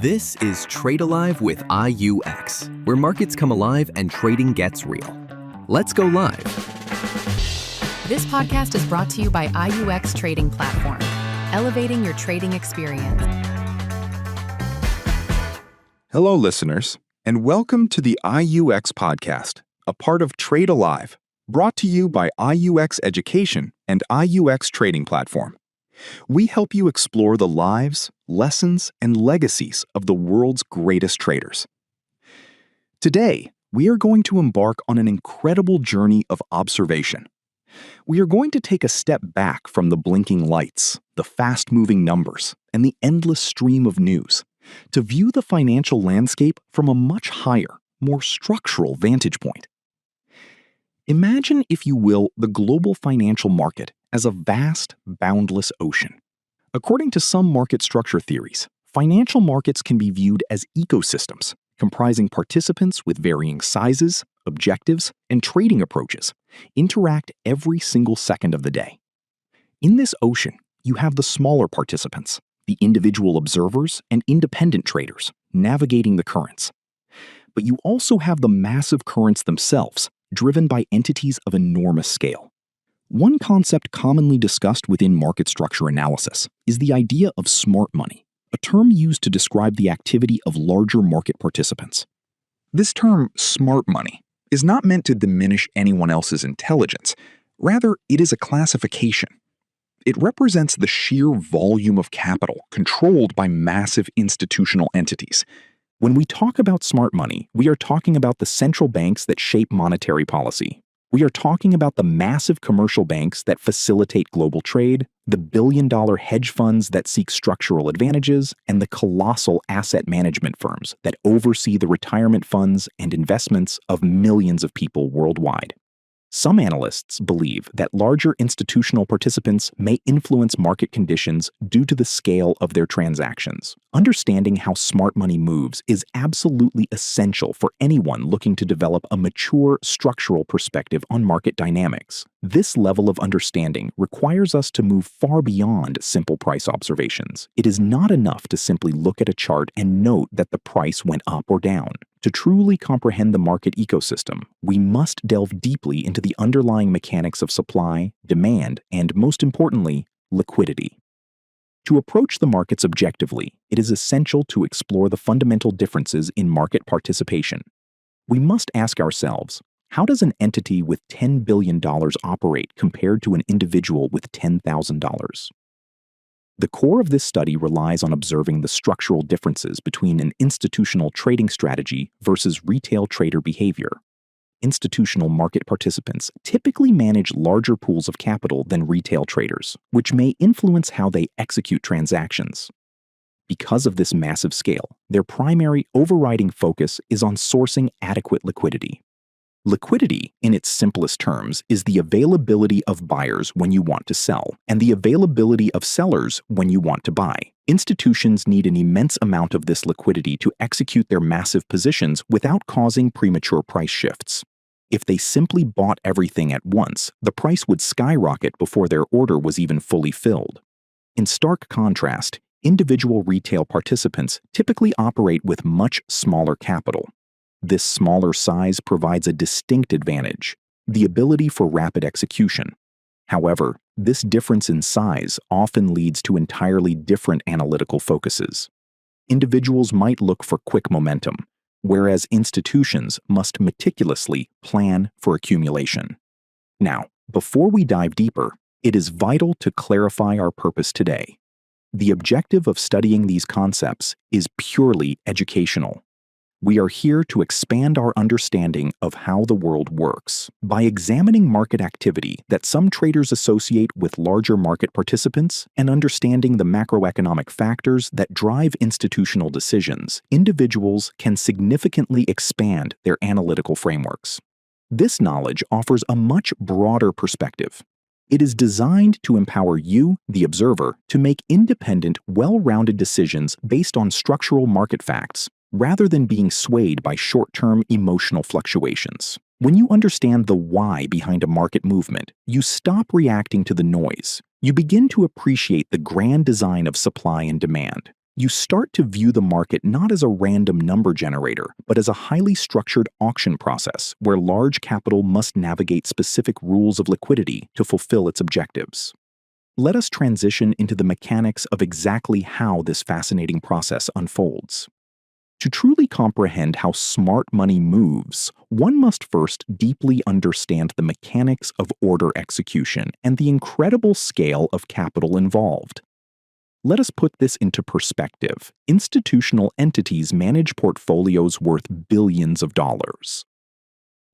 This is Trade Alive with IUX, where markets come alive and trading gets real. Let's go live. This podcast is brought to you by IUX Trading Platform, elevating your trading experience. Hello, listeners, and welcome to the IUX podcast, a part of Trade Alive, brought to you by IUX Education and IUX Trading Platform. We help you explore the lives, lessons, and legacies of the world's greatest traders. Today, we are going to embark on an incredible journey of observation. We are going to take a step back from the blinking lights, the fast-moving numbers, and the endless stream of news to view the financial landscape from a much higher, more structural vantage point. Imagine, if you will, the global financial market as a vast, boundless ocean. According to some market structure theories, financial markets can be viewed as ecosystems, comprising participants with varying sizes, objectives, and trading approaches, interact every single second of the day. In this ocean, you have the smaller participants, the individual observers and independent traders, navigating the currents. But you also have the massive currents themselves, driven by entities of enormous scale. One concept commonly discussed within market structure analysis is the idea of smart money, a term used to describe the activity of larger market participants. This term, smart money, is not meant to diminish anyone else's intelligence. Rather, it is a classification. It represents the sheer volume of capital controlled by massive institutional entities. When we talk about smart money, we are talking about the central banks that shape monetary policy. We are talking about the massive commercial banks that facilitate global trade, the billion-dollar hedge funds that seek structural advantages, and the colossal asset management firms that oversee the retirement funds and investments of millions of people worldwide. Some analysts believe that larger institutional participants may influence market conditions due to the scale of their transactions. Understanding how smart money moves is absolutely essential for anyone looking to develop a mature structural perspective on market dynamics. This level of understanding requires us to move far beyond simple price observations. It is not enough to simply look at a chart and note that the price went up or down. To truly comprehend the market ecosystem, we must delve deeply into the underlying mechanics of supply, demand, and, most importantly, liquidity. To approach the markets objectively, it is essential to explore the fundamental differences in market participation. We must ask ourselves, how does an entity with $10 billion operate compared to an individual with $10,000? The core of this study relies on observing the structural differences between an institutional trading strategy versus retail trader behavior. Institutional market participants typically manage larger pools of capital than retail traders, which may influence how they execute transactions. Because of this massive scale, their primary overriding focus is on sourcing adequate liquidity. Liquidity, in its simplest terms, is the availability of buyers when you want to sell, and the availability of sellers when you want to buy. Institutions need an immense amount of this liquidity to execute their massive positions without causing premature price shifts. If they simply bought everything at once, the price would skyrocket before their order was even fully filled. In stark contrast, individual retail participants typically operate with much smaller capital. This smaller size provides a distinct advantage, the ability for rapid execution. However, this difference in size often leads to entirely different analytical focuses. Individuals might look for quick momentum, whereas institutions must meticulously plan for accumulation. Now, before we dive deeper, it is vital to clarify our purpose today. The objective of studying these concepts is purely educational. We are here to expand our understanding of how the world works by examining market activity that some traders associate with larger market participants and understanding the macroeconomic factors that drive institutional decisions. Individuals can significantly expand their analytical frameworks. This knowledge offers a much broader perspective. It is designed to empower you, the observer, to make independent, well-rounded decisions based on structural market facts, rather than being swayed by short-term emotional fluctuations. When you understand the why behind a market movement, you stop reacting to the noise. You begin to appreciate the grand design of supply and demand. You start to view the market not as a random number generator, but as a highly structured auction process where large capital must navigate specific rules of liquidity to fulfill its objectives. Let us transition into the mechanics of exactly how this fascinating process unfolds. To truly comprehend how smart money moves, one must first deeply understand the mechanics of order execution and the incredible scale of capital involved. Let us put this into perspective. Institutional entities manage portfolios worth billions of dollars.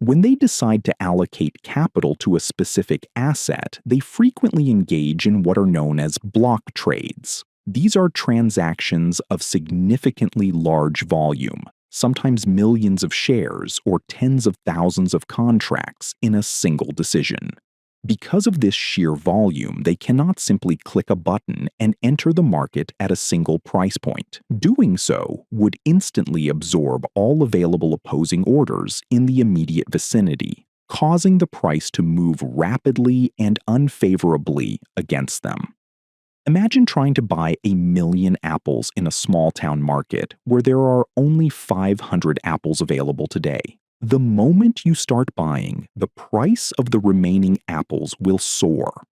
When they decide to allocate capital to a specific asset, they frequently engage in what are known as block trades. These are transactions of significantly large volume, sometimes millions of shares or tens of thousands of contracts in a single decision. Because of this sheer volume, they cannot simply click a button and enter the market at a single price point. Doing so would instantly absorb all available opposing orders in the immediate vicinity, causing the price to move rapidly and unfavorably against them. Imagine trying to buy 1,000,000 apples in a small-town market where there are only 500 apples available today. The moment you start buying, the price of the remaining apples will soar.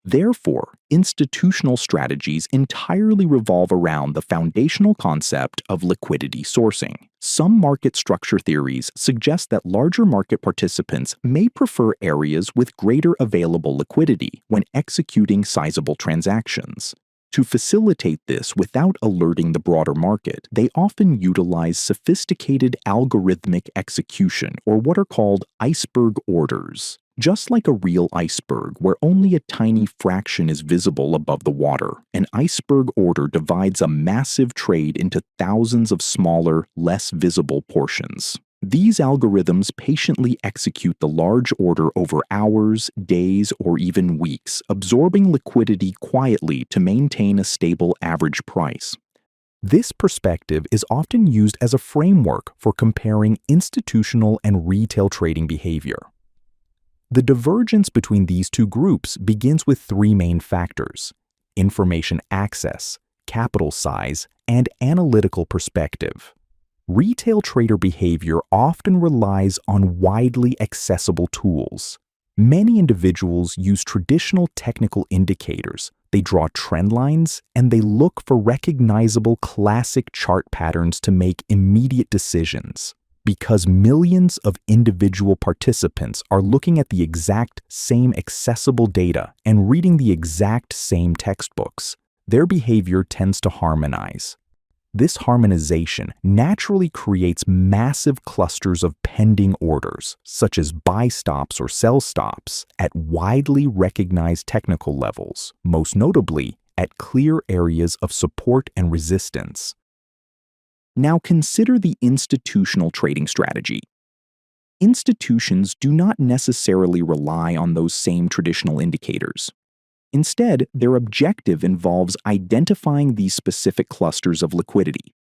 Therefore, institutional strategies entirely revolve around the foundational concept of liquidity sourcing. Some market structure theories suggest that larger market participants may prefer areas with greater available liquidity when executing sizable transactions. To facilitate this without alerting the broader market, they often utilize sophisticated algorithmic execution, or what are called iceberg orders. Just like a real iceberg where only a tiny fraction is visible above the water, an iceberg order divides a massive trade into thousands of smaller, less visible portions. These algorithms patiently execute the large order over hours, days, or even weeks, absorbing liquidity quietly to maintain a stable average price. This perspective is often used as a framework for comparing institutional and retail trading behavior. The divergence between these two groups begins with three main factors: information access, capital size, and analytical perspective. Retail trader behavior often relies on widely accessible tools. Many individuals use traditional technical indicators. They draw trend lines, and they look for recognizable classic chart patterns to make immediate decisions. Because millions of individual participants are looking at the exact same accessible data and reading the exact same textbooks, their behavior tends to harmonize. This harmonization naturally creates massive clusters of pending orders, such as buy stops or sell stops, at widely recognized technical levels, most notably at clear areas of support and resistance. Now consider the institutional trading strategy. Institutions do not necessarily rely on those same traditional indicators. Instead, their objective involves identifying these specific clusters of liquidity.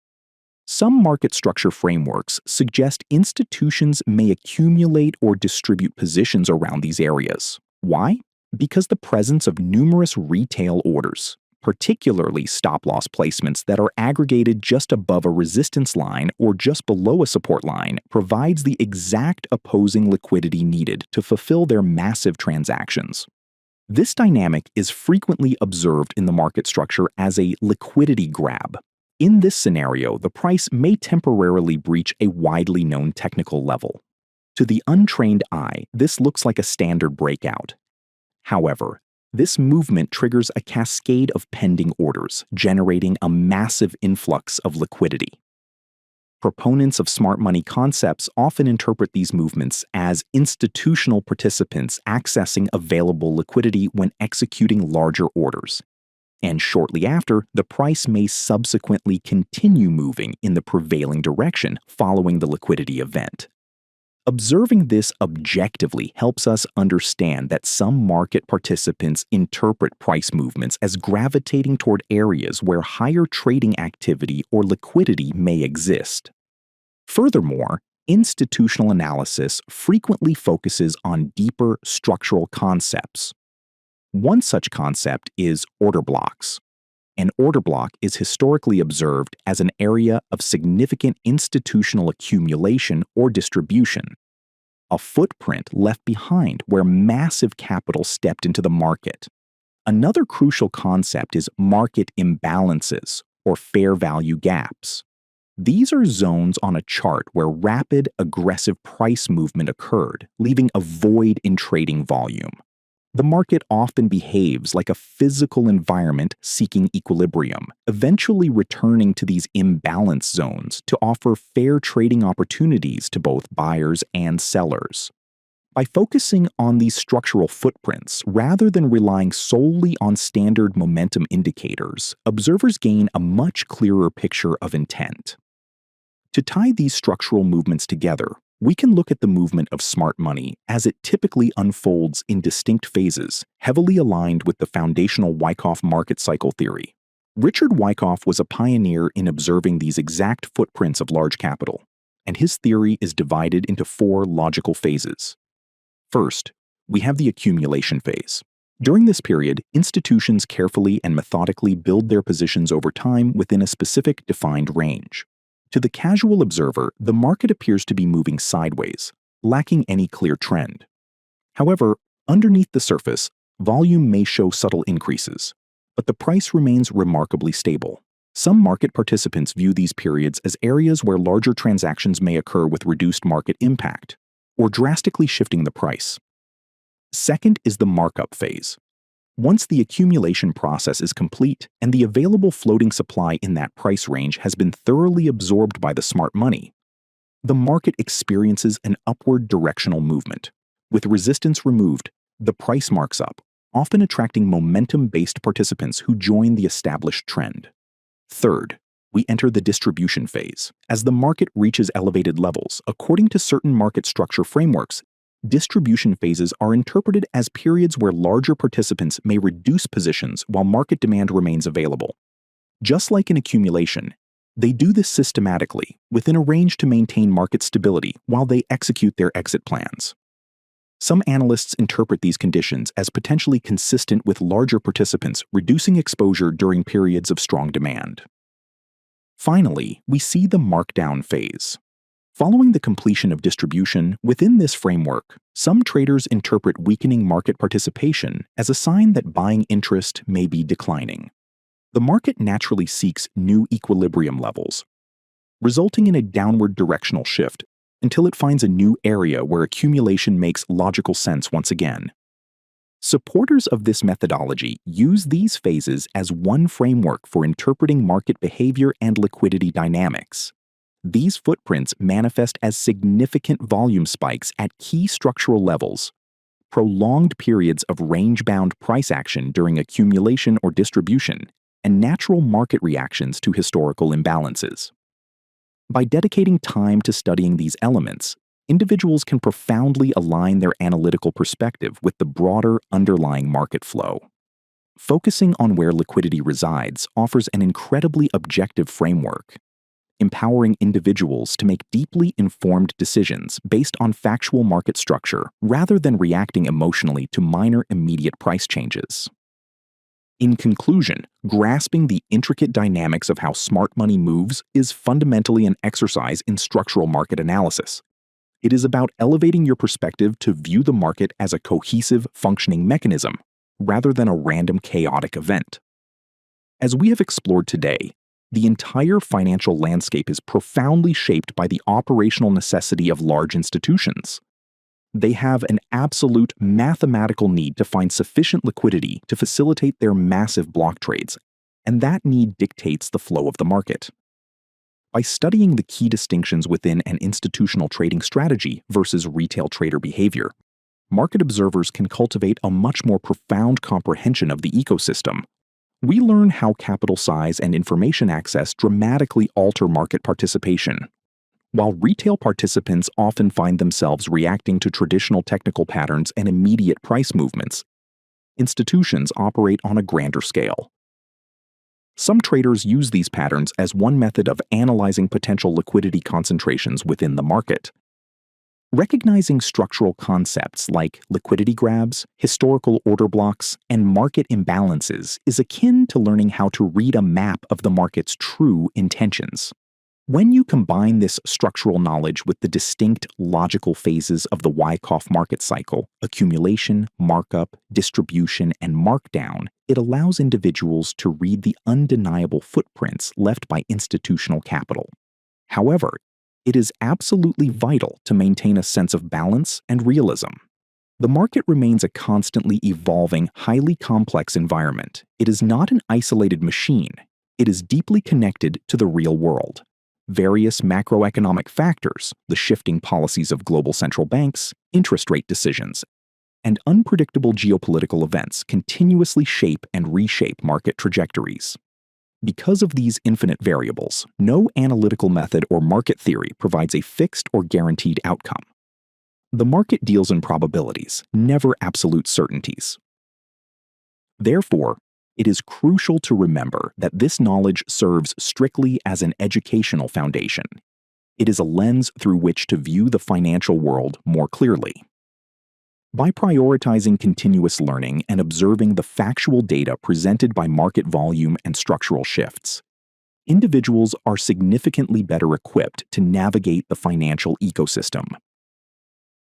Some market structure frameworks suggest institutions may accumulate or distribute positions around these areas. Why? Because the presence of numerous retail orders, particularly stop-loss placements that are aggregated just above a resistance line or just below a support line, provides the exact opposing liquidity needed to fulfill their massive transactions. This dynamic is frequently observed in the market structure as a liquidity grab. In this scenario, the price may temporarily breach a widely known technical level. To the untrained eye, this looks like a standard breakout. However, this movement triggers a cascade of pending orders, generating a massive influx of liquidity. Proponents of smart money concepts often interpret these movements as institutional participants accessing available liquidity when executing larger orders. And shortly after, the price may subsequently continue moving in the prevailing direction following the liquidity event. Observing this objectively helps us understand that some market participants interpret price movements as gravitating toward areas where higher trading activity or liquidity may exist. Furthermore, institutional analysis frequently focuses on deeper structural concepts. One such concept is order blocks. An order block is historically observed as an area of significant institutional accumulation or distribution, a footprint left behind where massive capital stepped into the market. Another crucial concept is market imbalances or fair value gaps. These are zones on a chart where rapid, aggressive price movement occurred, leaving a void in trading volume. The market often behaves like a physical environment seeking equilibrium, eventually returning to these imbalance zones to offer fair trading opportunities to both buyers and sellers. By focusing on these structural footprints rather than relying solely on standard momentum indicators, observers gain a much clearer picture of intent. To tie these structural movements together, we can look at the movement of smart money as it typically unfolds in distinct phases, heavily aligned with the foundational Wyckoff market cycle theory. Richard Wyckoff was a pioneer in observing these exact footprints of large capital, and his theory is divided into 4 logical phases. First, we have the accumulation phase. During this period, institutions carefully and methodically build their positions over time within a specific defined range. To the casual observer, the market appears to be moving sideways, lacking any clear trend. However, underneath the surface, volume may show subtle increases, but the price remains remarkably stable. Some market participants view these periods as areas where larger transactions may occur with reduced market impact, or drastically shifting the price. Second is the markup phase. Once the accumulation process is complete and the available floating supply in that price range has been thoroughly absorbed by the smart money, the market experiences an upward directional movement. With resistance removed, the price marks up, often attracting momentum-based participants who join the established trend. Third, we enter the distribution phase. As the market reaches elevated levels, according to certain market structure frameworks, distribution phases are interpreted as periods where larger participants may reduce positions while market demand remains available. Just like in accumulation, they do this systematically, within a range to maintain market stability while they execute their exit plans. Some analysts interpret these conditions as potentially consistent with larger participants reducing exposure during periods of strong demand. Finally, we see the markdown phase. Following the completion of distribution, within this framework, some traders interpret weakening market participation as a sign that buying interest may be declining. The market naturally seeks new equilibrium levels, resulting in a downward directional shift until it finds a new area where accumulation makes logical sense once again. Supporters of this methodology use these phases as one framework for interpreting market behavior and liquidity dynamics. These footprints manifest as significant volume spikes at key structural levels, prolonged periods of range-bound price action during accumulation or distribution, and natural market reactions to historical imbalances. By dedicating time to studying these elements, individuals can profoundly align their analytical perspective with the broader underlying market flow. Focusing on where liquidity resides offers an incredibly objective framework, empowering individuals to make deeply informed decisions based on factual market structure rather than reacting emotionally to minor immediate price changes. In conclusion, grasping the intricate dynamics of how smart money moves is fundamentally an exercise in structural market analysis. It is about elevating your perspective to view the market as a cohesive, functioning mechanism, rather than a random chaotic event. As we have explored today, the entire financial landscape is profoundly shaped by the operational necessity of large institutions. They have an absolute mathematical need to find sufficient liquidity to facilitate their massive block trades, and that need dictates the flow of the market. By studying the key distinctions within an institutional trading strategy versus retail trader behavior, market observers can cultivate a much more profound comprehension of the ecosystem. We learn how capital size and information access dramatically alter market participation. While retail participants often find themselves reacting to traditional technical patterns and immediate price movements, institutions operate on a grander scale. Some traders use these patterns as one method of analyzing potential liquidity concentrations within the market. Recognizing structural concepts like liquidity grabs, historical order blocks, and market imbalances is akin to learning how to read a map of the market's true intentions. When you combine this structural knowledge with the distinct logical phases of the Wyckoff market cycle, accumulation, markup, distribution, and markdown, it allows individuals to read the undeniable footprints left by institutional capital. However, it is absolutely vital to maintain a sense of balance and realism. The market remains a constantly evolving, highly complex environment. It is not an isolated machine. It is deeply connected to the real world. Various macroeconomic factors, the shifting policies of global central banks, interest rate decisions, and unpredictable geopolitical events continuously shape and reshape market trajectories. Because of these infinite variables, no analytical method or market theory provides a fixed or guaranteed outcome. The market deals in probabilities, never absolute certainties. Therefore, it is crucial to remember that this knowledge serves strictly as an educational foundation. It is a lens through which to view the financial world more clearly. By prioritizing continuous learning and observing the factual data presented by market volume and structural shifts, individuals are significantly better equipped to navigate the financial ecosystem.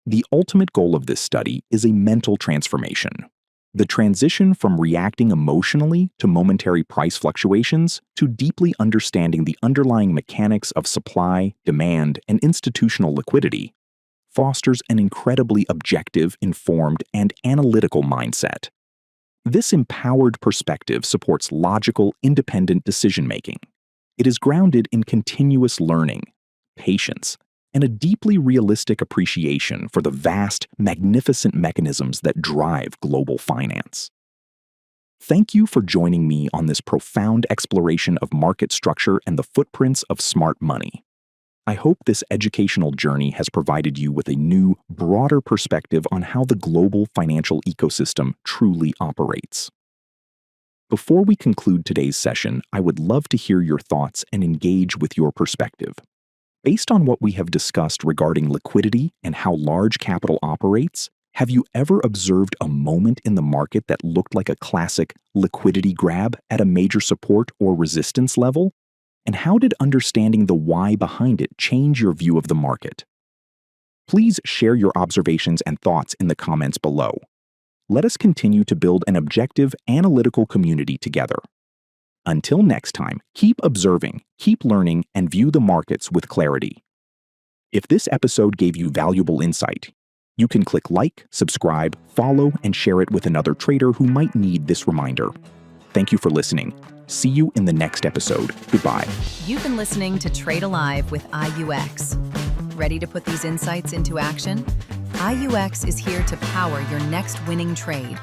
The ultimate goal of this study is a mental transformation. The transition from reacting emotionally to momentary price fluctuations to deeply understanding the underlying mechanics of supply, demand, and institutional liquidity fosters an incredibly objective, informed, and analytical mindset. This empowered perspective supports logical, independent decision-making. It is grounded in continuous learning, patience, and a deeply realistic appreciation for the vast, magnificent mechanisms that drive global finance. Thank you for joining me on this profound exploration of market structure and the footprints of smart money. I hope this educational journey has provided you with a new, broader perspective on how the global financial ecosystem truly operates. Before we conclude today's session, I would love to hear your thoughts and engage with your perspective. Based on what we have discussed regarding liquidity and how large capital operates, have you ever observed a moment in the market that looked like a classic liquidity grab at a major support or resistance level? And how did understanding the why behind it change your view of the market? Please share your observations and thoughts in the comments below. Let us continue to build an objective, analytical community together. Until next time, keep observing, keep learning, and view the markets with clarity. If this episode gave you valuable insight, you can click like, subscribe, follow, and share it with another trader who might need this reminder. Thank you for listening. See you in the next episode. Goodbye. You've been listening to Trade Alive with IUX. Ready to put these insights into action? IUX is here to power your next winning trade.